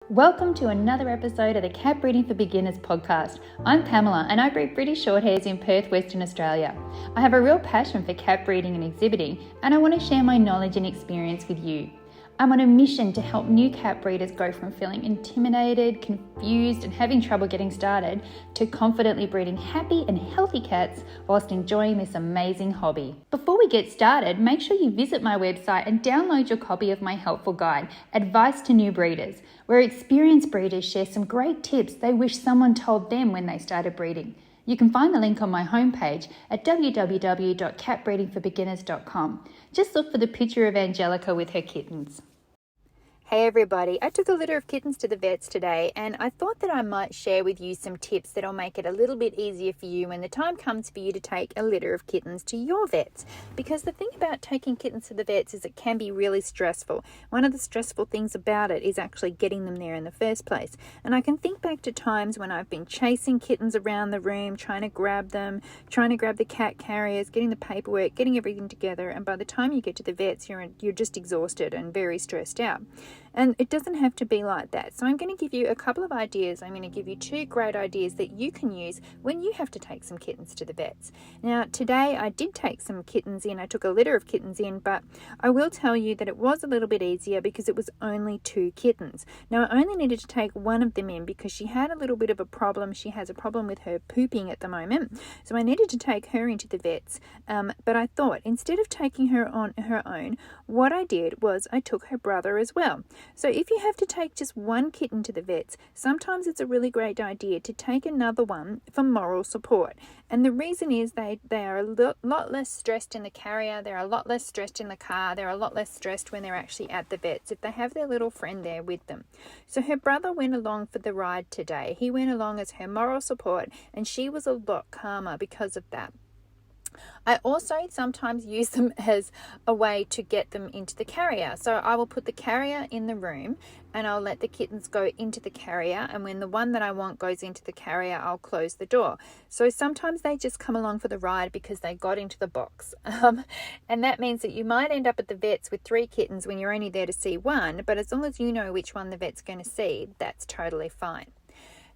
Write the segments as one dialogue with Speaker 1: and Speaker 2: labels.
Speaker 1: Welcome to another episode of the Cat Breeding for Beginners podcast. I'm Pamela and I breed British Shorthairs in Perth, Western Australia. I have a real passion for cat breeding and exhibiting, and I want to share my knowledge and experience with you. I'm on a mission to help new cat breeders go from feeling intimidated, confused and having trouble getting started to confidently breeding happy and healthy cats whilst enjoying this amazing hobby. Before we get started, make sure you visit my website and download your copy of my helpful guide, Advice to New Breeders, where experienced breeders share some great tips they wish someone told them when they started breeding. You can find the link on my homepage at www.catbreedingforbeginners.com. Just look for the picture of Angelica with her kittens. Hey everybody, I took a litter of kittens to the vets today and I thought that I might share with you some tips that'll make it a little bit easier for you when the time comes for you to take a litter of kittens to your vets. Because the thing about taking kittens to the vets is it can be really stressful. One of the stressful things about it is actually getting them there in the first place. And I can think back to times when I've been chasing kittens around the room, trying to grab them, trying to grab the cat carriers, getting the paperwork, getting everything together, and by the time you get to the vets, you're just exhausted and very stressed out. And it doesn't have to be like that. So I'm going to give you a couple of ideas. I'm going to give you two great ideas that you can use when you have to take some kittens to the vets. Now, today I did take some kittens in. I took a litter of kittens in, but I will tell you that it was a little bit easier because it was only 2 kittens. Now, I only needed to take one of them in because she had a little bit of a problem. She has a problem with her pooping at the moment. So I needed to take her into the vets. But I thought instead of taking her on her own, what I did was I took her brother as well. So if you have to take just one kitten to the vets, sometimes it's a really great idea to take another one for moral support. And the reason is they are a lot less stressed in the carrier, they're a lot less stressed in the car, they're a lot less stressed when they're actually at the vets if they have their little friend there with them. So her brother went along for the ride today. He went along as her moral support and she was a lot calmer because of that. I also sometimes use them as a way to get them into the carrier. So I will put the carrier in the room and I'll let the kittens go into the carrier, and when the one that I want goes into the carrier, I'll close the door. So sometimes they just come along for the ride because they got into the box. And that means that you might end up at the vets with 3 kittens when you're only there to see one, but as long as you know which one the vet's going to see, that's totally fine.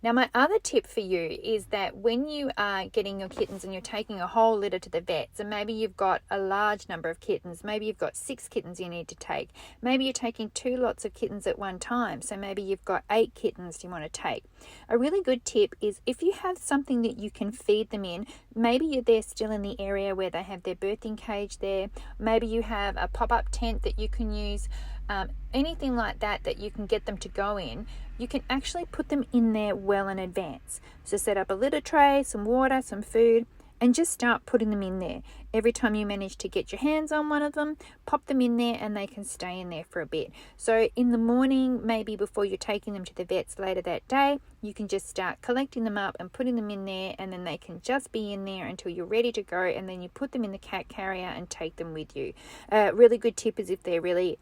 Speaker 1: Now, my other tip for you is that when you are getting your kittens and you're taking a whole litter to the vets, and maybe you've got a large number of kittens, maybe you've got 6 kittens you need to take, maybe you're taking 2 lots of kittens at one time, so maybe you've got 8 kittens you want to take. A really good tip is if you have something that you can feed them in, maybe they're still in the area where they have their birthing cage there, maybe you have a pop-up tent that you can use, anything like that you can get them to go in, you can actually put them in there well in advance. So set up a litter tray, some water, some food, and just start putting them in there. Every time you manage to get your hands on one of them, pop them in there and they can stay in there for a bit. So in the morning, maybe before you're taking them to the vets later that day, you can just start collecting them up and putting them in there, and then they can just be in there until you're ready to go, and then you put them in the cat carrier and take them with you. Really good tip is if they really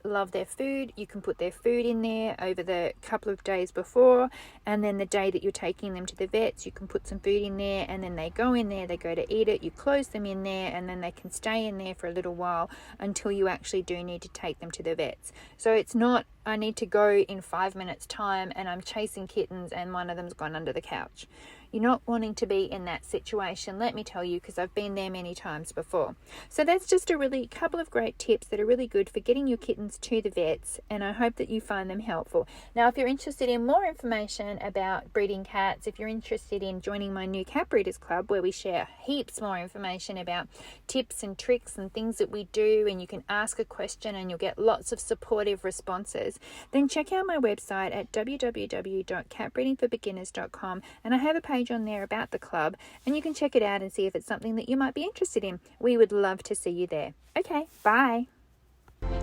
Speaker 1: love their food, you can put their food in there over the couple of days before, and then the day that you're taking them to the vets, you can put some food in there, and then they go in there, they go to eat it, you close them in there, and then they can stay in there for a little while until you actually do need to take them to the vets. So it's not, I need to go in 5 minutes time and I'm chasing kittens and one of them's gone under the couch. You're not wanting to be in that situation, let me tell you, because I've been there many times before. So that's just a really couple of great tips that are really good for getting your kittens to the vets, and I hope that you find them helpful. Now, if you're interested in more information about breeding cats, if you're interested in joining my new Cat Breeders Club, where we share heaps more information about tips and tricks and things that we do, and you can ask a question and you'll get lots of supportive responses, then check out my website at www.catbreedingforbeginners.com, and I have a page on there about the club, and you can check it out and see if it's something that you might be interested in. We would love to see you there. Okay, bye.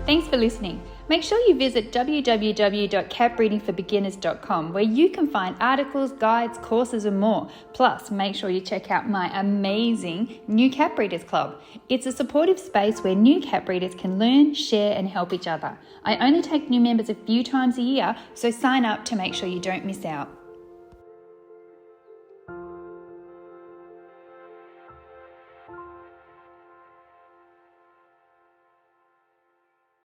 Speaker 1: Thanks for listening. Make sure you visit www.catbreedingforbeginners.com, where you can find articles, guides, courses and more. Plus, make sure you check out my amazing new Cat Breeders Club. It's a supportive space where new cat breeders can learn, share and help each other. I only take new members a few times a year, so sign up to make sure you don't miss out.